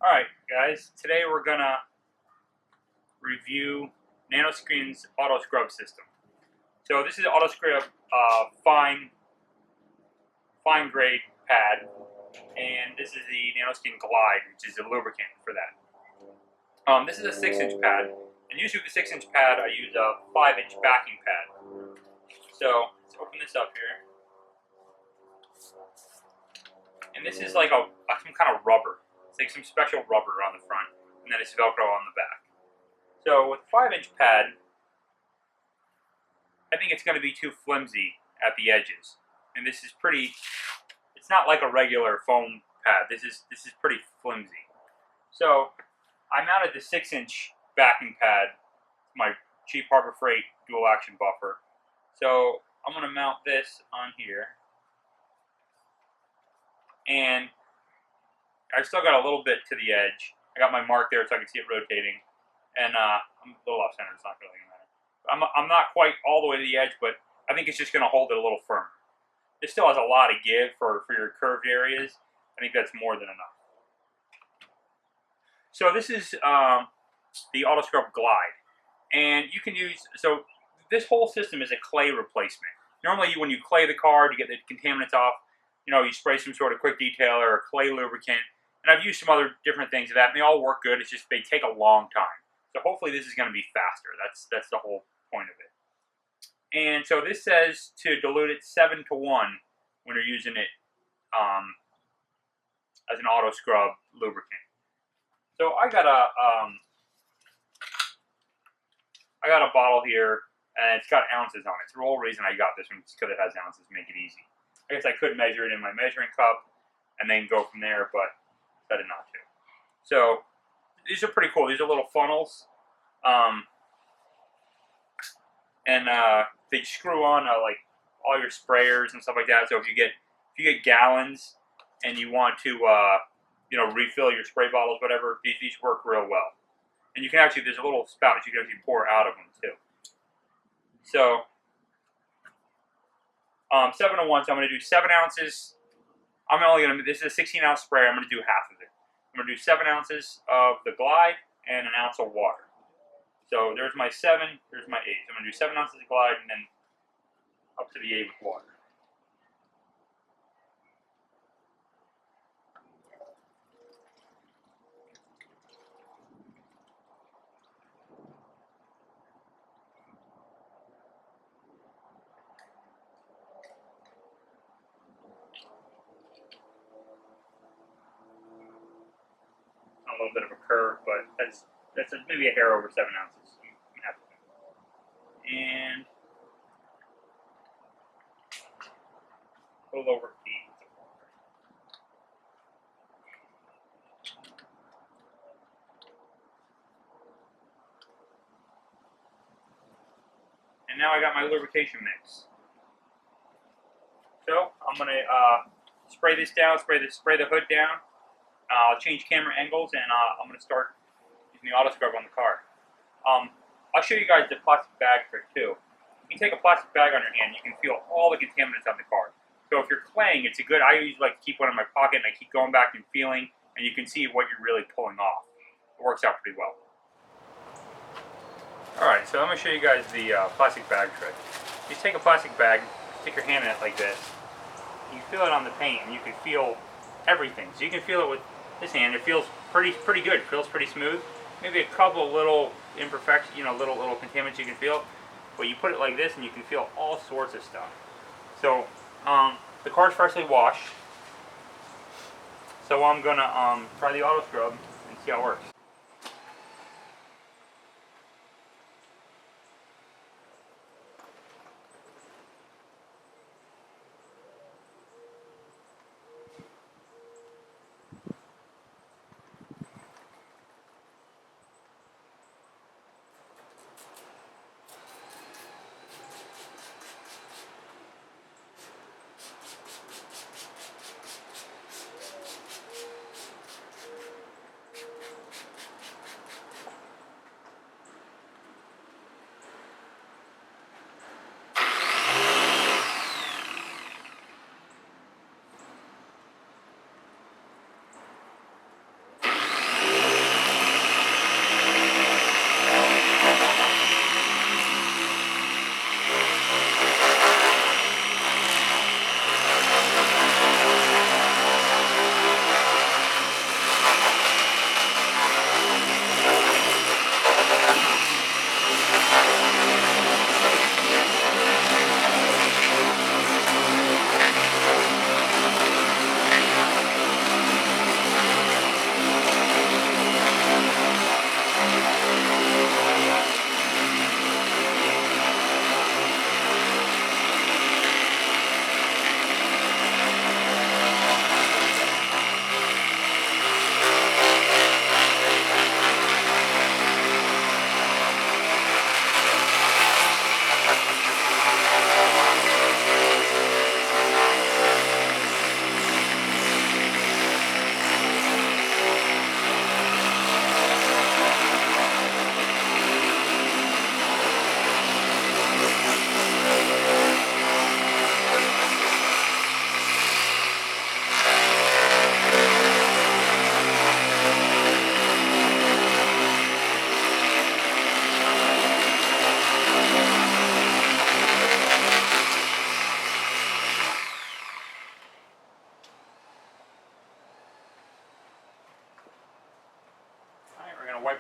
Alright guys, today we're gonna review Nanoskin's Autoscrub system. So this is Autoscrub fine grade pad, and this is the Nanoskin Glide, which is a lubricant for that. This is a 6-inch pad, and usually with the 6-inch pad I use a 5-inch backing pad. So let's open this up here. And this is like some kind of rubber. It's like some special rubber on the front, and then it's Velcro on the back. So with a 5-inch pad, I think it's going to be too flimsy at the edges. And this is pretty, it's not like a regular foam pad. This is pretty flimsy. So I mounted the 6-inch backing pad, my cheap Harbor Freight dual action buffer. So I'm going to mount this on here. And I still got a little bit to the edge. I got my mark there so I can see it rotating. And I'm a little off center, it's not really matter. I'm not quite all the way to the edge, but I think it's just going to hold it a little firmer. It still has a lot of give for your curved areas. I think that's more than enough. So this is the Autoscrub Glide. And you can use, so this whole system is a clay replacement. Normally when you clay the car to get the contaminants off, you know, you spray some sort of quick detailer or clay lubricant. And I've used some other different things of that, and they all work good. It's just they take a long time. So hopefully this is going to be faster. That's the whole point of it. And so this says to dilute it 7 to 1 when you're using it as an auto scrub lubricant. So I got a bottle here, and it's got ounces on it. So the whole reason I got this one is because it has ounces to make it easy. I guess I could measure it in my measuring cup and then go from there, but I decided not to. So these are pretty cool. These are little funnels, and they screw on like all your sprayers and stuff like that. So if you get gallons and you want to you know, refill your spray bottles, whatever, these work real well. And you can actually, there's a little spout that you can actually pour out of them too. So 7 to 1, so I'm going to do 7 ounces. I'm only going to, this is a 16-ounce spray, I'm going to do half of it. I'm going to do 7 ounces of the Glide and an ounce of water. So there's my 7, there's my 8. So I'm going to do 7 ounces of Glide and then up to the 8 with water. A little bit of a curve, but that's maybe a hair over 7 ounces. And a little over 8. And now I got my lubrication mix. So I'm gonna spray this down, spray the hood down. I'll change camera angles, and I'm going to start using the auto scrub on the car. I'll show you guys the plastic bag trick too. You can take a plastic bag on your hand, you can feel all the contaminants on the car. So if you're claying, it's a good, I usually like to keep one in my pocket, and I keep going back and feeling, and you can see what you're really pulling off. It works out pretty well. Alright, so I'm going to show you guys the plastic bag trick. You take a plastic bag, stick your hand in it like this, you feel it on the paint, and you can feel everything. So you can feel it with this hand. It feels pretty good. It feels pretty smooth. Maybe a couple little imperfections, you know, little contaminants you can feel. But you put it like this, and you can feel all sorts of stuff. So the car's freshly washed. So I'm gonna try the auto scrub and see how it works.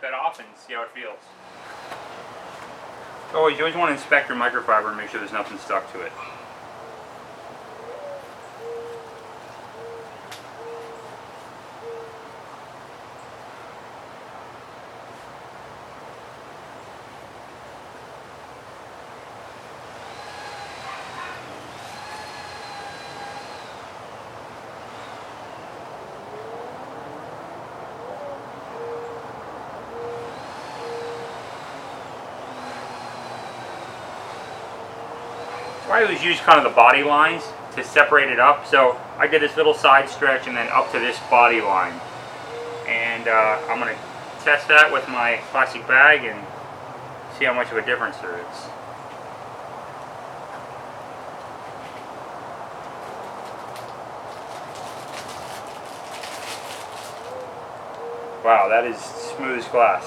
that off and see how it feels. So you always want to inspect your microfiber and make sure there's nothing stuck to it. So I always use kind of the body lines to separate it up. So I did this little side stretch and then up to this body line. And I'm going to test that with my plastic bag and see how much of a difference there is. Wow, that is smooth as glass.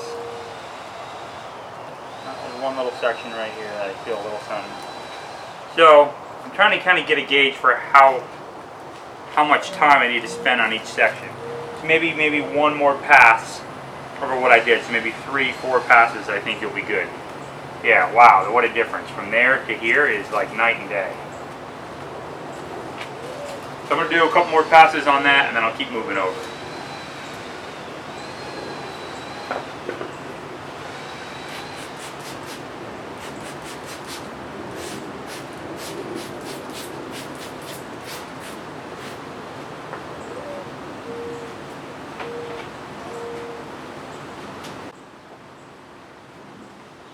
There's one little section right here that I feel a little something. So I'm trying to kind of get a gauge for how much time I need to spend on each section. So maybe one more pass over what I did. So maybe 3-4 passes. I think you'll be good. Yeah, wow, what a difference from there to here is like night and day. So I'm going to do a couple more passes on that and then I'll keep moving over.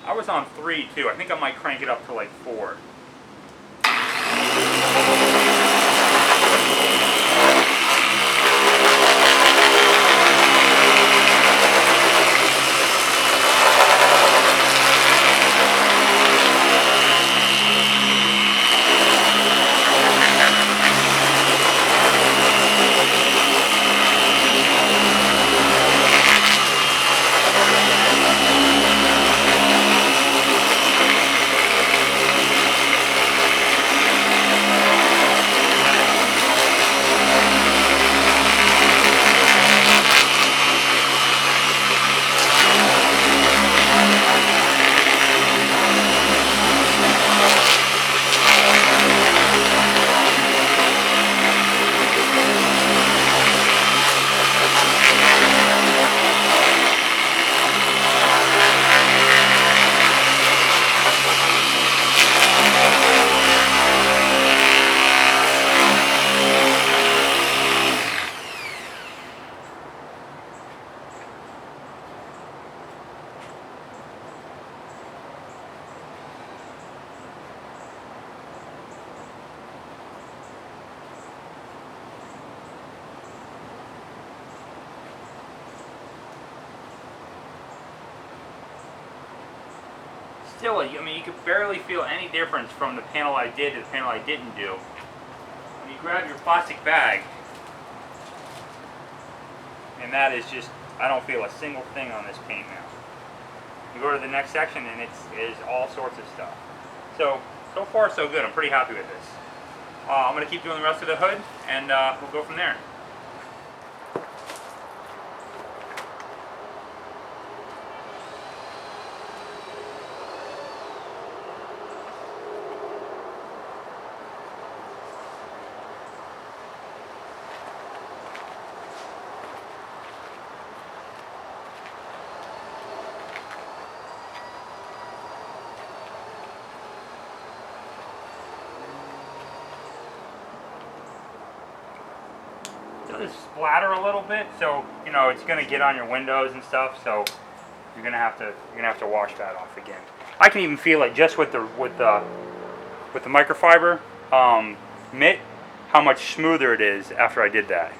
I was on 3 too. I think I might crank it up to like 4. Still, I mean, you could barely feel any difference from the panel I did to the panel I didn't do. When you grab your plastic bag, and that is just, I don't feel a single thing on this paint now. You go to the next section and it is all sorts of stuff. So far so good. I'm pretty happy with this. I'm going to keep doing the rest of the hood and we'll go from there. Just splatter a little bit, so you know it's going to get on your windows and stuff. So you're going to have to wash that off again. I can even feel it just with the microfiber mitt, how much smoother it is after I did that.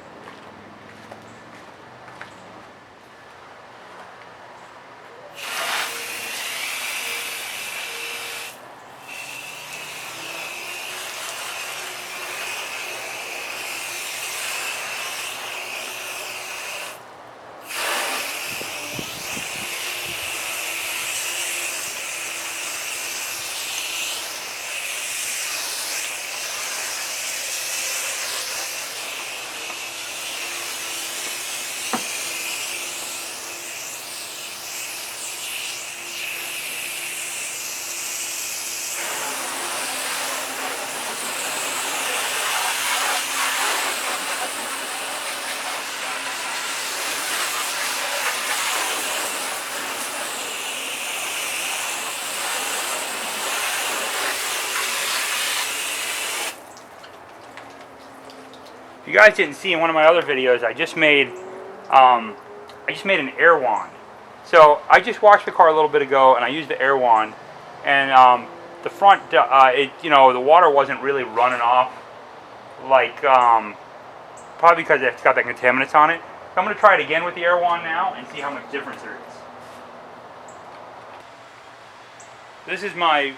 If you guys didn't see in one of my other videos, I just made an air wand. So I just washed the car a little bit ago, and I used the air wand, and the front, the water wasn't really running off, like probably because it's got that contaminants on it. So I'm going to try it again with the air wand now and see how much difference there is. This is my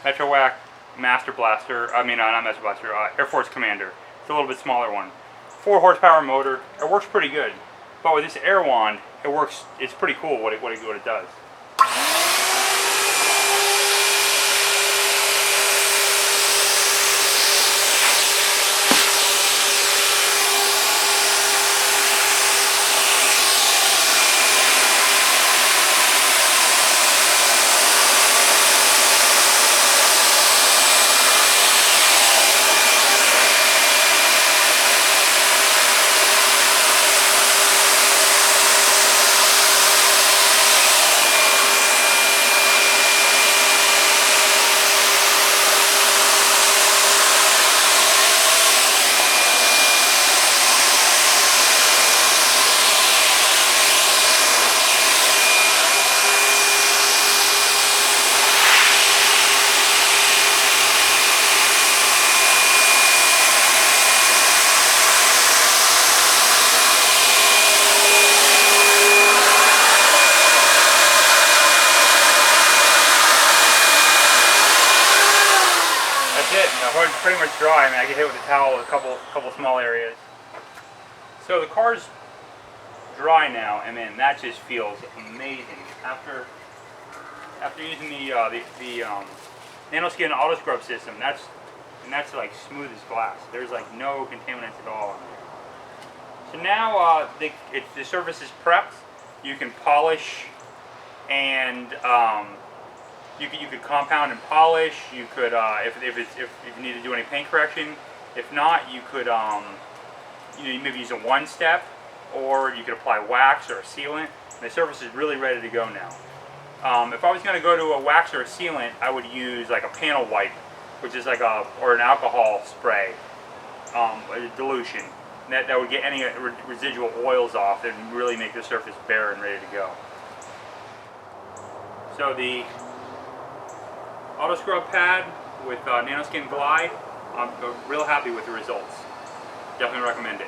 Metrowac Master Blaster. I mean, not Master Blaster. Air Force Commander. It's a little bit smaller one. 4 horsepower motor. It works pretty good. But with this air wand, it works. It's pretty cool what it does. It's pretty much dry. I mean, I get hit with a towel a couple small areas. So the car's dry now, and man, that just feels amazing. After using the Nanoskin Autoscrub system, that's like smooth as glass. There's like no contaminants at all. So now the surface is prepped. You can polish and you could compound and polish. You could if you need to do any paint correction. If not, you could maybe use a one-step, or you could apply wax or a sealant. And the surface is really ready to go now. If I was going to go to a wax or a sealant, I would use like a panel wipe, which is like or an alcohol spray, a dilution. That would get any residual oils off and really make the surface bare and ready to go. So the Autoscrub pad with Nanoskin Glide, I'm real happy with the results. Definitely recommend it.